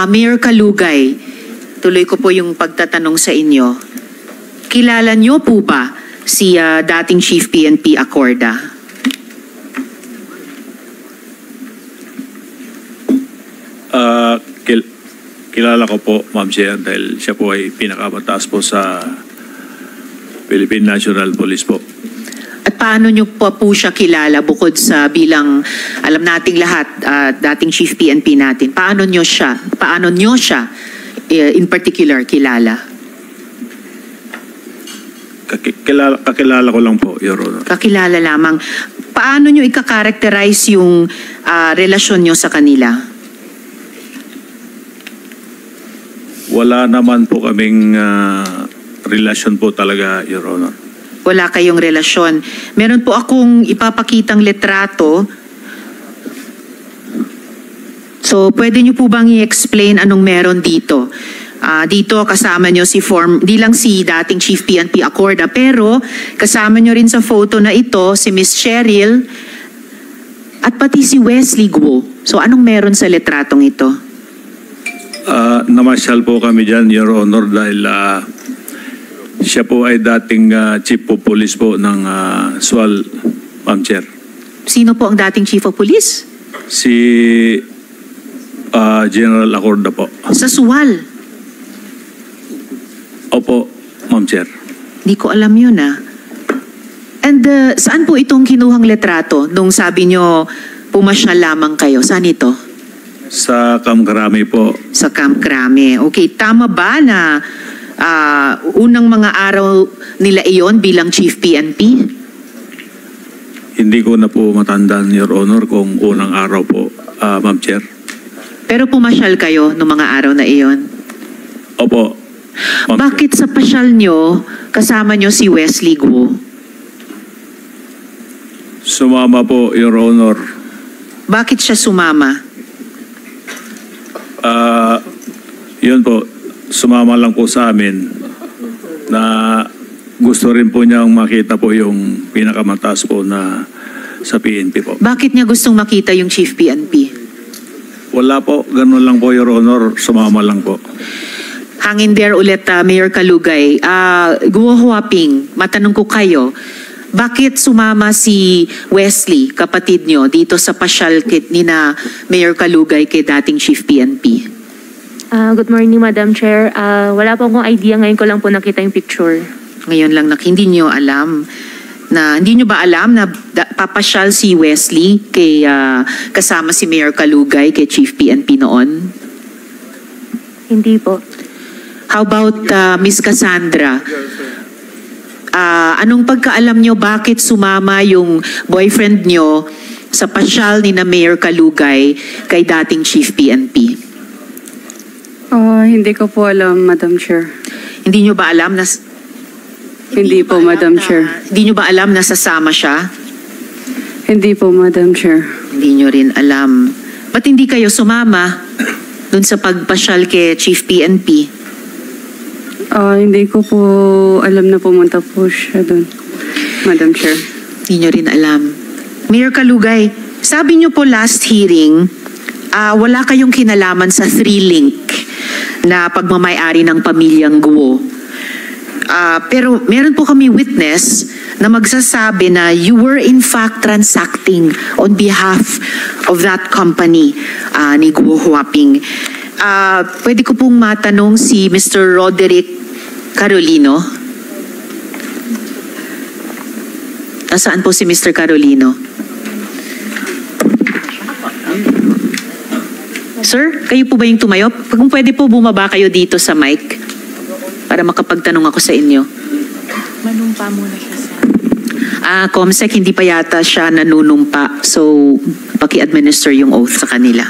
Mayor Kalugay, tuloy ko po yung pagtatanong sa inyo. Kilala niyo po ba si dating Chief PNP Acorda? Kilala ko po, Ma'am Chair, dahil siya po ay pinakamataas po sa Philippine National Police po. At paano niyo po siya kilala bukod sa bilang, alam nating lahat, dating Chief PNP natin, paano niyo siya in particular kilala? Kakilala ko lang po, Your Honor. Kakilala lamang. Paano niyo ika-characterize yung relasyon niyo sa kanila? Wala naman po kaming relasyon po talaga, Your Honor. Wala kayong relasyon. Meron po akong ipapakitang litrato. So, pwede niyo po bang i-explain anong meron dito? Dito kasama niyo di lang si dating Chief PNP Acorda, pero kasama niyo rin sa photo na ito si Miss Cheryl at pati si Wesley Guo. So, anong meron sa litratong ito? Namasyal po kami dyan, Your Honor, dahil siya po ay dating Chief of Police po ng SWAL, Ma'am Chair. Sino po ang dating Chief of Police? Si General Acorda po. Sa SWAL? Opo, Ma'am Chair. Hindi ko alam yun And saan po itong kinuhang litrato nung sabi nyo pumasyal lamang kayo? Saan ito? Sa Camp Crame po. Sa Camp Crame. Okay, tama ba na unang mga araw nila iyon bilang Chief PNP? Hindi ko na po matandaan, Your Honor, kung unang araw po, Ma'am Chair. Pero pumasyal kayo noong mga araw na iyon? Opo. Bakit sa pasyal nyo, kasama nyo si Wesley Guo? Sumama po, Your Honor. Bakit siya sumama? Yun po, sumama lang po sa amin na gusto rin po niyang makita po yung pinakamataas po na sa PNP po. Bakit niya gustong makita yung Chief PNP? Wala po, ganun lang po, Your Honor, sumama lang po. Hangin there ulit, Mayor Kalugay. Guo Huaping, matanong ko kayo, bakit sumama si Wesley, kapatid nyo, dito sa pasyal ni na Mayor Kalugay kay dating Chief PNP? Good morning, Madam Chair. Wala po akong idea. Ngayon ko lang po nakita yung picture. Ngayon lang, hindi nyo ba alam na papasyal si Wesley kay, kasama si Mayor Kalugay kay Chief PNP noon? Hindi po. How about Miss Cassandra? Anong pagkaalam nyo bakit sumama yung boyfriend nyo sa pasyal ni na Mayor Kalugay kay dating Chief PNP? Hindi ko po alam, Madam Chair. Hindi nyo ba alam na... Hindi po, Madam Chair. Hindi nyo ba alam na sasama siya? Hindi po, Madam Chair. Hindi nyo rin alam. Ba't hindi kayo sumama dun sa pagpasyal kay Chief PNP? Hindi ko po alam na pumunta po siya dun, Madam Chair. Hindi nyo rin alam. Mayor Kalugay, sabi nyo po last hearing, wala kayong kinalaman sa 3-link na pagmamayari ng pamilyang Guo. Pero meron po kami witness na magsasabi na you were in fact transacting on behalf of that company ni Guo Huaping. Pwede ko pong matanong si Mr. Roderick Carolino. Nasaan po si Mr. Carolino? Sir, kayo po ba yung tumayo? Kung pwede po bumaba kayo dito sa mic para makapagtanong ako sa inyo. Manumpa muna siya sa... Comsec, hindi pa yata siya nanunumpa. So, paki-administer yung oath sa kanila.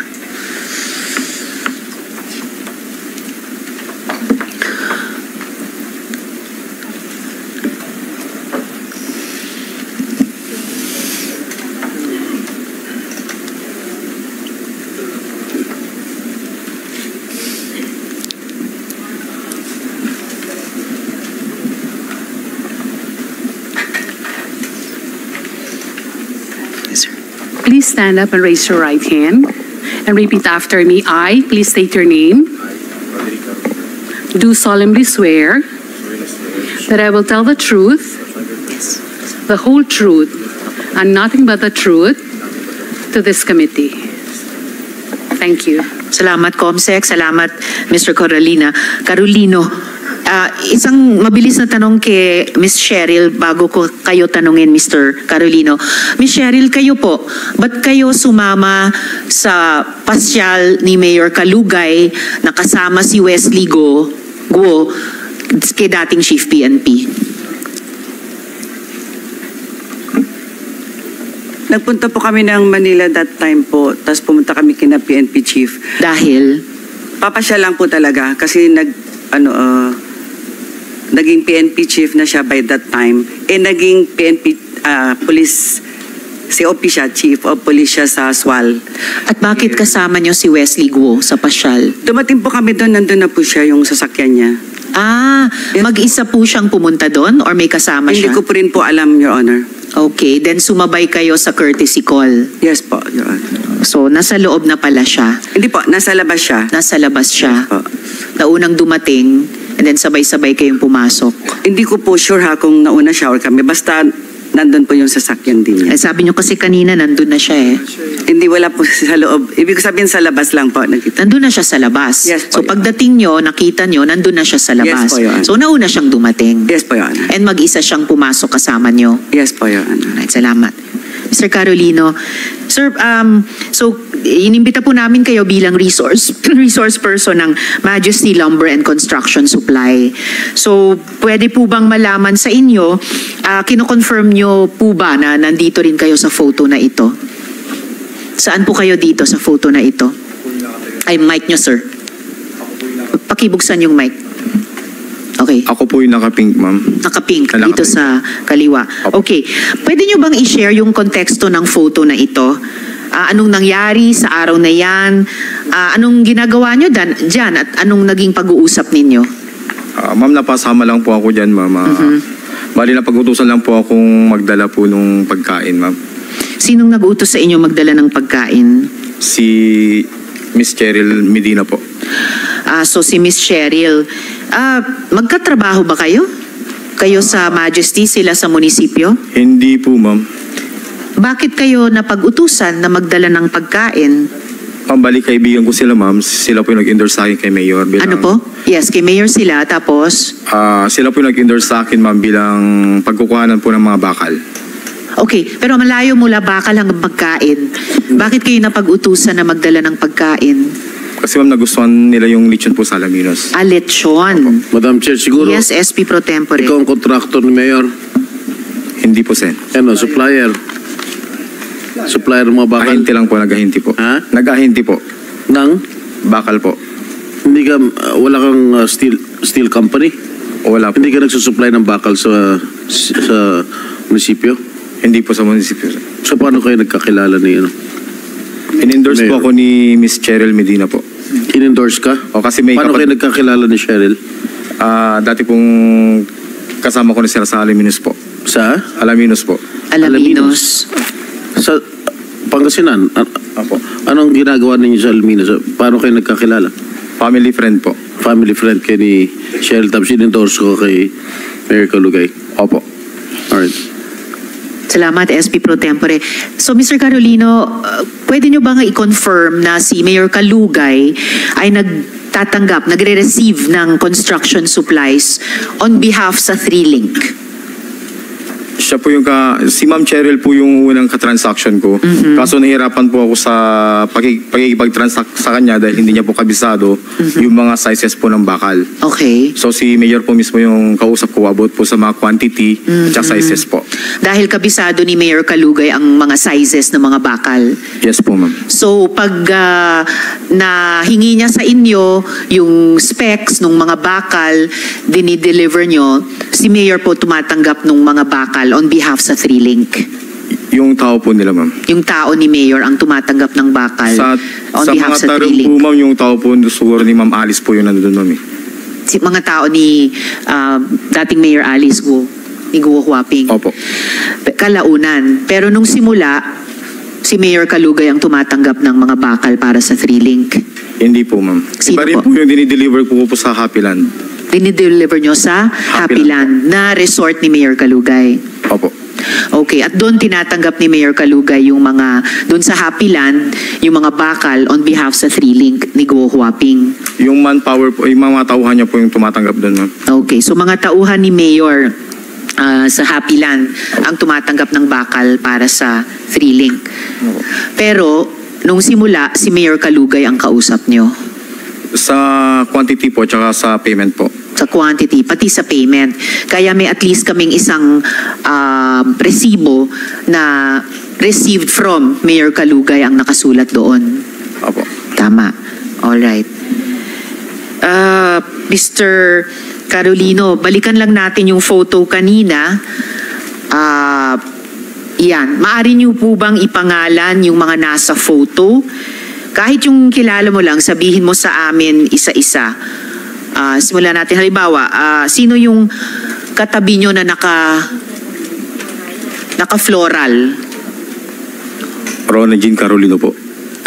Please stand up and raise your right hand and repeat after me. I, please state your name, do solemnly swear that I will tell the truth, the whole truth, and nothing but the truth to this committee. Thank you. Salamat, Comsec. Salamat, Mr. Carolino. Isang mabilis na tanong kay Ms. Cheryl bago ko kayo tanungin, Mr. Carolino. Ms. Cheryl, kayo po, ba't kayo sumama sa pasyal ni Mayor Kalugay na kasama si Wesley Guo kay dating Chief PNP? Nagpunta po kami ng Manila that time po, tapos pumunta kami kina PNP Chief. Dahil? Papasya lang po talaga kasi naging PNP Chief na siya by that time. Naging PNP Police, si OP siya, Chief of Police siya sa SWAL. At bakit kasama nyo si Wesley Guo sa pasyal? Dumating po kami doon, nandun na po siya yung sasakyan niya. Yes. Mag-isa po siyang pumunta doon or may kasama Hindi siya? ko po rin po alam, Your Honor. Okay, then sumabay kayo sa courtesy call. Yes po, Your Honor. So, nasa loob na pala siya. Hindi po, nasa labas siya. Nasa labas siya. Po. Naunang dumating, and then sabay-sabay kayong pumasok. Hindi ko po sure ha kung nauna siya or kami. Basta nandun po yung sasakyan din niya. Sabi nyo kasi kanina, nandun na siya eh. Hindi, wala po sa loob. Ibig sabihin sa labas lang po. Nakita. Nandun na siya sa labas. Yes po, So, pagdating nyo, nakita nyo, nandun na siya sa labas. Yes po, Your Honor. So, nauna siyang dumating. Yes po, Your Honor. And mag-isa siyang pumasok kasama nyo. Yes po, Your Honor. Alright, salamat. Mr. Carolino, sir, so inimbita po namin kayo bilang resource person ng Majesty Lumber and Construction Supply. So, pwede po bang malaman sa inyo, kino-confirm nyo po ba na nandito rin kayo sa photo na ito? Saan po kayo dito sa photo na ito? Ay, mic nyo, sir. Pakibuksan yung mic. Okay. Ako po yung naka-pink, ma'am. Naka-pink Naka-pink. dito sa kaliwa. Okay. Pwede nyo bang i-share yung konteksto ng photo na ito? Anong nangyari sa araw na yan? Anong ginagawa nyo dyan at anong naging pag-uusap ninyo? Ma'am, napasama lang po ako dyan, ma'am. Bali na pag-utusan lang po akong magdala po nung pagkain, ma'am. Sinong nag-utos sa inyo magdala ng pagkain? Si Miss Cheryl Medina po. So si Miss Cheryl, magkatrabaho ba kayo? Kayo sa Majesty, sila sa munisipyo? Hindi po, ma'am. Bakit kayo napag-utusan na magdala ng pagkain? Ma'am, bali kaibigan ko sila, ma'am. Sila po yung nag-endorse sa akin kay Mayor. Ano po? Yes, kay Mayor sila, tapos? Sila po yung nag-endorse sa akin, ma'am, bilang pagkukuhanan po ng mga bakal. Okay, pero malayo mula bakal hanggang pagkain. Bakit kayo napag-utusan na magdala ng pagkain? Kasi ma'am, nagustuhan nila yung lechon po sa Alaminos. Lechon. Madam Chair, siguro Yes, SP Pro Tempore. ikaw ang contractor ni Mayor. Hindi po, sen. Ano, supplier. Supplier ng mga bakal. Ahinti lang po, nag-ahinti po. Ha? Nag-ahinti po. Nang, Bakal po. hindi ka, wala kang steel company? O wala po. Hindi ka nagsusupply ng bakal sa munisipyo? Hindi po sa munisipyo. So paano kayo nagkakilala ni ano? In-endorse po Mayor. ako ni Miss Cheryl Medina po. In-endorse ka? O kasi may Paano kayo nagkakilala ni Cheryl? dati pong kasama ko na sila sa Alaminos po. Sa? Alaminos po. Alaminos. Sa Pangasinan? Opo. Anong ginagawa ninyo sa Alaminos? Paano kayo nagkakilala? Family friend po. Family friend kayo ni Cheryl tapos in-endorse ko kay Mayor Kalugay. Opo. Alright. Salamat, SP Pro Tempore. So, Mr. Carolino, pwede nyo ba nga i-confirm na si Mayor Kalugay ay nagre-receive ng construction supplies on behalf sa 3Link? Siya po yung si Ma'am Cheryl po yung unang ka-transaction ko. Kaso nahirapan po ako sa pagkikipag-transact sa kanya dahil hindi niya po kabisado yung mga sizes po ng bakal. Okay. So si Mayor po mismo yung kausap ko about po sa mga quantity at saka sizes po. Dahil kabisado ni Mayor Kalugay ang mga sizes ng mga bakal. Yes po, ma'am. So, pag nahingi niya sa inyo yung specs ng mga bakal, dinideliver nyo, si Mayor po tumatanggap ng mga bakal on behalf sa 3Link. Yung tao po nila, ma'am. Yung tao ni Mayor ang tumatanggap ng bakal on Sa behalf mga sa tarong 3Link. po, ma'am, yung tao po siguro ni Ma'am Alice po yung nandun, ma'am. Si mga tao ni dating Mayor Alice Guo, ni Guo Huaping. Opo. Kalaunan. Pero nung simula, si Mayor Kalugay ang tumatanggap ng mga bakal para sa 3-link? Hindi po, ma'am. Sino Iba rin po? po yung dinideliver ko po sa Happy Land. Dinideliver nyo sa Happy Land na resort ni Mayor Kalugay. Opo. Okay, at doon tinatanggap ni Mayor Kalugay yung mga, doon sa Happy Land, yung mga bakal on behalf sa 3-link ni Guo Huaping. Yung manpower po, yung mga tauhan niya po yung tumatanggap doon, ma'am. Okay, so mga tauhan ni Mayor sa Happy Land ang tumatanggap ng bakal para sa 3-link. Pero, nung simula, si Mayor Kalugay ang kausap nyo. Sa quantity po, tsaka sa payment po. Sa quantity, pati sa payment. Kaya may at least kaming isang resibo na received from Mayor Kalugay ang nakasulat doon. Opo. Tama. Alright. Mr. Carolino, balikan lang natin yung photo kanina. Yan. Maari niyo po bang ipangalan yung mga nasa photo? Kahit yung kilala mo lang, sabihin mo sa amin isa-isa. Simulan natin. Halimbawa, sino yung katabi nyo na naka-floral? Rona Jean Carolino po.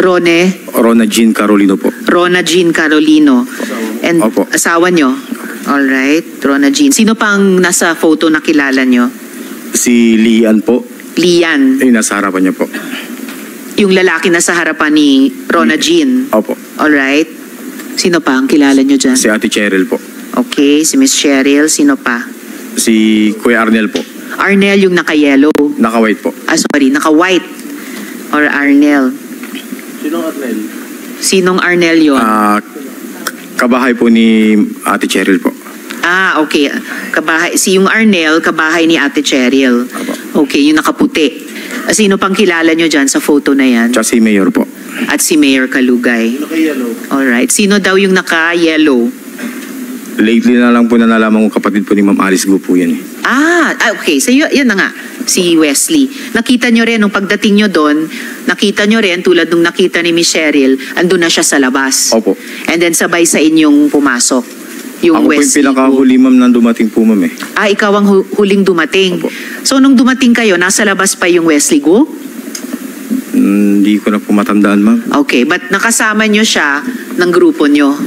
Rona Jean Carolino po. Rona Jean Carolino. And Opo. asawa nyo? Alright, Rona Jean. Sino pang nasa photo na kilala nyo? Si Lian po. Lian. Yung nasa harapan niya po. Yung lalaki na sa harapan ni Rona Jean. Opo. Alright. Sino pa ang kilala nyo dyan? Si Ate Cheryl po. Okay, si Miss Cheryl. Sino pa? Si Kuya Arnel po. Arnel yung naka-yellow. Naka-white po. Sorry, naka-white. Or Arnel. Sinong Arnel? Sinong Arnel yun? Kabahay po ni Ate Cheryl po. Okay. Kabahay, yung Arnel, kabahay ni Ate Cheryl. Okay, yung nakaputi. Sino pang kilala nyo dyan sa photo na yan? Tsaka si Mayor po. At si Mayor Kalugay. Naka-yellow. Alright. Sino daw yung naka-yellow? Lately na lang po na nalaman ko kapatid po ni Ma'am Alice Gu po yan. Okay. So yan na nga. Si Wesley. Nakita nyo rin, nung pagdating nyo doon, nakita nyo rin, tulad nung nakita ni Miss Cheryl, andun na siya sa labas. Opo. And then sabay sa inyong pumasok. Yung Ako po yung Wesley. pinakahuli, ma'am, nang dumating po, ma'am eh. Ikaw ang huling dumating. Opo. So nung dumating kayo, nasa labas pa yung Wesley Gu? Hindi ko na po matandaan, ma'am. Okay, but nakasama nyo siya ng grupo nyo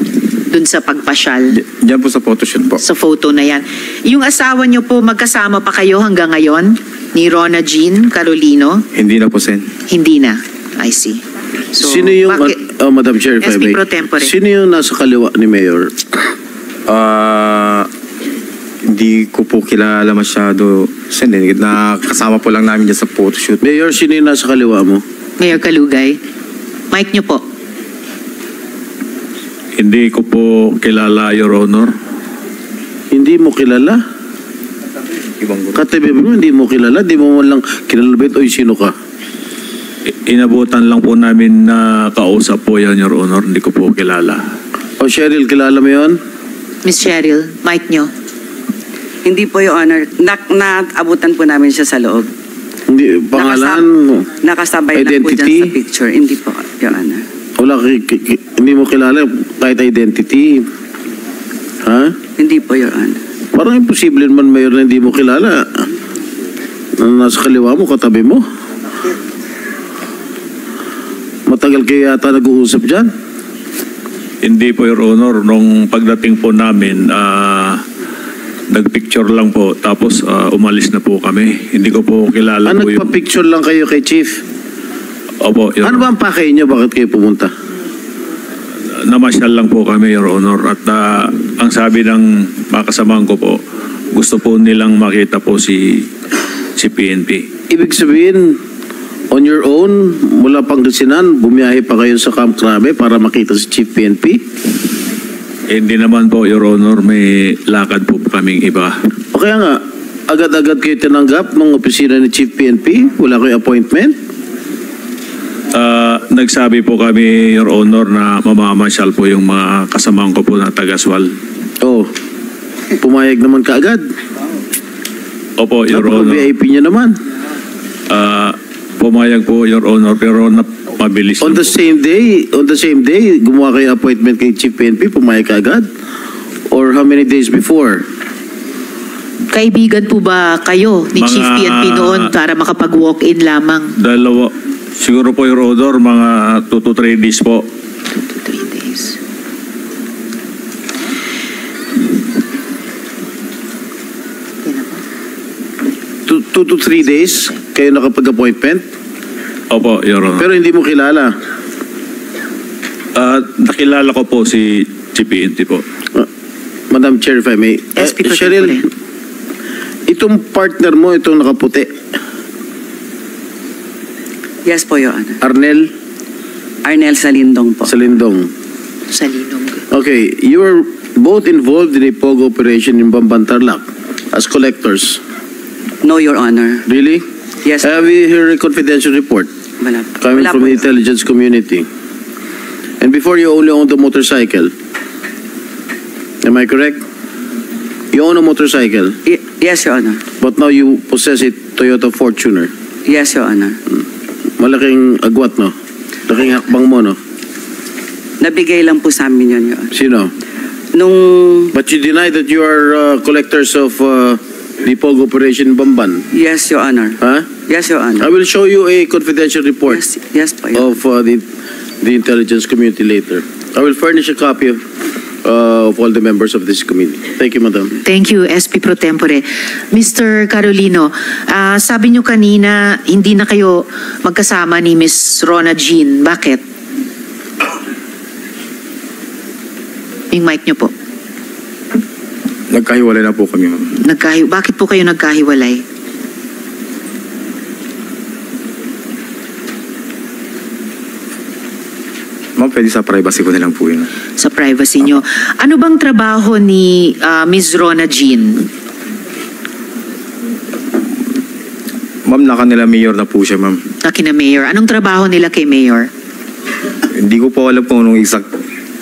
dun sa pagpasyal. Diyan po sa photoshoot po. Sa photo na yan. Yung asawa nyo po, magkasama pa kayo hanggang ngayon? Ni Rona Jean Carolino? Hindi na po, Sen. Hindi na. I see. So, Sino yung, bakit? Madam Chair, if I SP may. Pro Tempore. Sino yung nasa kaliwa ni Mayor? Hindi ko po kilala masyado, Sen. Nakasama po lang namin dyan sa photoshoot. Mayor, sino yung nasa kaliwa mo? Mayor Kalugay. Mic nyo po. Hindi ko po kilala, Your Honor. Hindi mo kilala? Ibang grupo. Katabi mo, hindi mo kilala? Di mo man lang kinalabit, oy, sino ka? Inabutan lang po namin na kausap po yan, Your Honor. Hindi ko po kilala. O Cheryl, kilala mo yun? Miss Cheryl, mic nyo. Hindi po, Your Honor. Naabutan po namin siya sa loob. Hindi, pangalan mo? Nakasabay na po Identity? dyan sa picture. Hindi po, Your Honor. Wala, hindi mo kilala kahit identity. Ha? Hindi po, Your Honor. Parang imposible man, Mayor, na hindi mo kilala. Nasa kaliwa mo, katabi mo. Matagal kayo yata nag-uusap dyan. Hindi po, Your Honor. Nung pagdating po namin, nagpicture lang po. Tapos umalis na po kami. Hindi ko po kilala po yung... Nagpa-picture lang kayo kay Chief. Opo, Your Ano ba ang pakay niyo? Bakit kayo pumunta? Namasyal lang po kami, Your Honor. At ang sabi ng mga kasamahan ko po, gusto po nilang makita po si PNP. Ibig sabihin, on your own, mula Pangasinan, bumiyahe pa kayo sa Camp Crame para makita si Chief PNP? Hindi naman po, Your Honor. May lakad po kaming iba. O kaya nga, agad-agad kayo tinanggap ng opisina ni Chief PNP? Wala kayo appointment? Nagsabi po kami, Your Honor, na mamamasyal po yung mga kasamahan ko po na taga-Swal. Oh, pumayag naman kaagad. Opo, Your Honor. VIP niya naman. Pumayag po, Your Honor, pero mabilis On lang the po. same day, gumawa kayo appointment kay Chief PNP, pumayag kaagad? Or how many days before? Kaibigan po ba kayo ni Mga- Chief PNP noon para makapag-walk-in lamang? Siguro po, Your Honor, mga 2 to 3 days po. 2 to 3 days. Two to 3 days kayo nakapag-appointment? Opo, Your Honor. Pero hindi mo kilala. Nakilala ko po si PNP po. Madam Chair, if I may. SP Pro Cheryl, Tempore. itong partner mo, itong nakaputi, Yes po, Your Honor. Arnel Arnel Salindong po. Salindong. Sa Linong. Okay, you were both involved in a POG operation in Bambantarlac as collectors. No, Your Honor. Really? Yes. Have you heard a confidential report Wala, coming wala from po, the Your Honor. intelligence community? And before you only owned the motorcycle. Am I correct? You own a motorcycle, Yes, Your Honor. but now you possess a Toyota Fortuner. Yes, Your Honor. Malaking agwat, no? Malaking hakbang mo, no? Nabigay lang po sa amin yun, Your Honor. Sino? Nung, But you deny that you are collectors of the POG operation in Bamban. yes, Your Honor. Huh? Yes, Your I Honor. will show you a confidential report Yes, yes po, Your of the intelligence community later. I will furnish a copy of all the members of this committee. Thank you, Madam. Thank you, SP Pro Tempore. Mr. Carolino, sabi nyo kanina, hindi na kayo magkasama ni Miss Rona Jean. Bakit? Yung mic nyo po. Nagkahiwalay na po kami, ma'am. Bakit po kayo nagkahiwalay? Ma'am, pwede sa privacy ko na lang po yun. Sa privacy nyo. Ano bang trabaho ni Miss Rona Jean? Ma'am, naka-nila mayor na po siya, ma'am. Kina Mayor. Anong trabaho nila kay Mayor? Hindi ko po alam kung anong exact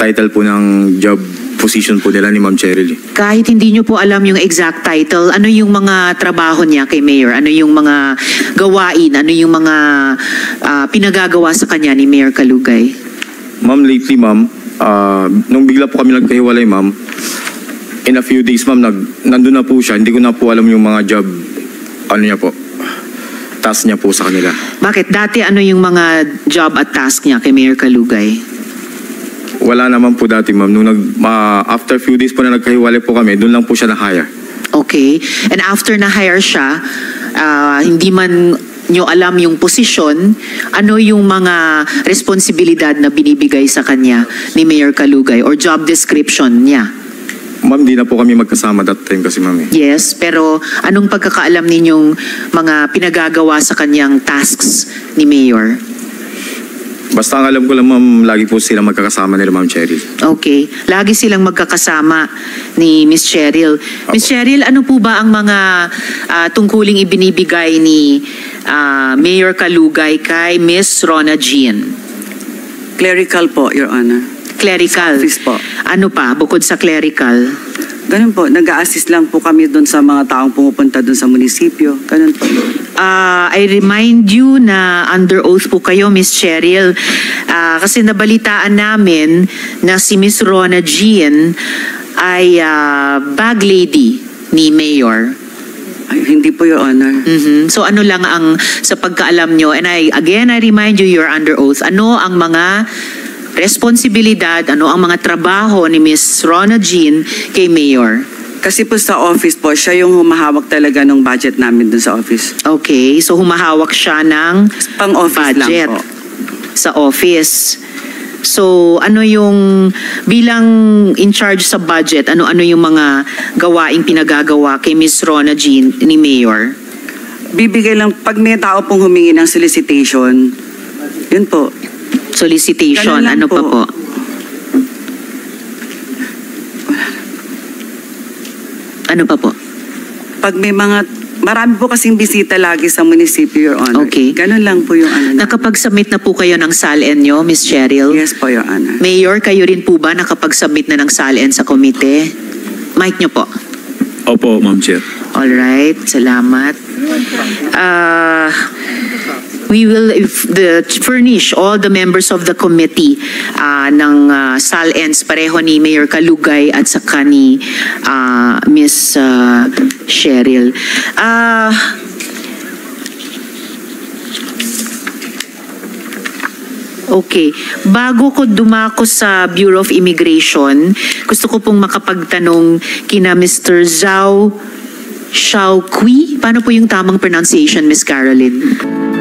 title po ng job position po nila ni Ma'am Cheryl. Kahit hindi nyo po alam yung exact title, ano yung mga trabaho niya kay Mayor? Ano yung mga gawain? Ano yung mga pinagagawa sa kanya ni Mayor Kalugay? Ma'am, lately, ma'am, nung bigla po kami nagkahiwalay, ma'am, in a few days, ma'am, nandun na po siya. Hindi ko na po alam yung mga job, ano niya po, task niya po sa kanila. Bakit? Dati ano yung mga job at task niya kay Mayor Kalugay? Wala naman po dati, ma'am. Nung after few days po na nagkahiwalay po kami, doon lang po siya na-hire. Okay. And after na-hire siya, hindi man nyo alam yung posisyon, ano yung mga responsibilidad na binibigay sa kanya ni Mayor Kalugay or job description niya? Ma'am, di na po kami magkasama that time kasi, ma'am. Yes, pero anong pagkakaalam ninyong mga pinagagawa sa kanyang tasks ni Mayor? Basta ang alam ko lang, ma'am, lagi po sila magkakasama nila, Ma'am Cheryl. Okay. Lagi silang magkakasama ni Miss Cheryl. Miss Cheryl, ano po ba ang mga tungkuling ibinibigay ni Mayor Kalugay kay Miss Rona Jean? clerical po, Your Honor. Clerical? Office po. Ano pa, bukod sa clerical? Ganun po, nag-a-assist lang po kami doon sa mga taong pumupunta doon sa munisipyo. Ganun po. I remind you na under oath po kayo, Miss Cheryl, kasi nabalitaan namin na si Miss Rona Jean ay bag lady ni Mayor. Ay, hindi po, Your Honor. Mhm. So ano lang ang sa pagkaalam nyo, and I remind you, you're under oath, ano ang mga responsibilidad, ano ang mga trabaho ni Miss Rona Jean kay Mayor? Kasi po sa office po, siya yung humahawak talaga ng budget namin doon sa office. Okay, so humahawak siya ng Pang-office lang budget po. sa office. So ano yung bilang in charge sa budget, ano-ano yung mga gawaing pinagagawa kay Miss Rona Jean ni Mayor? Bibigay lang, pag may tao pong humingi ng solicitation, yun po. Solicitation, Ganun lang ano pa po. po? Ano pa po? Pag may mga, marami po kasing bisita lagi sa munisipyo, Your Honor. Okay. Ganun lang po yung ano. Nakapag-submit na po kayo ng SALN nyo, Miss Cheryl? Yes po, Your Honor. Mayor, kayo rin po ba nakapag-submit na ng SALN sa komite? Mic nyo po. Opo, Ma'am Chair. Alright, salamat. We will furnish all the members of the committee ng SALNs pareho ni Mayor Kalugay at saka ni Miss Cheryl. Okay. Bago ko dumako sa Bureau of Immigration, gusto ko pong makapagtanong kina Mr. Zhao Xiaoqui. Paano po yung tamang pronunciation, Miss Caroline?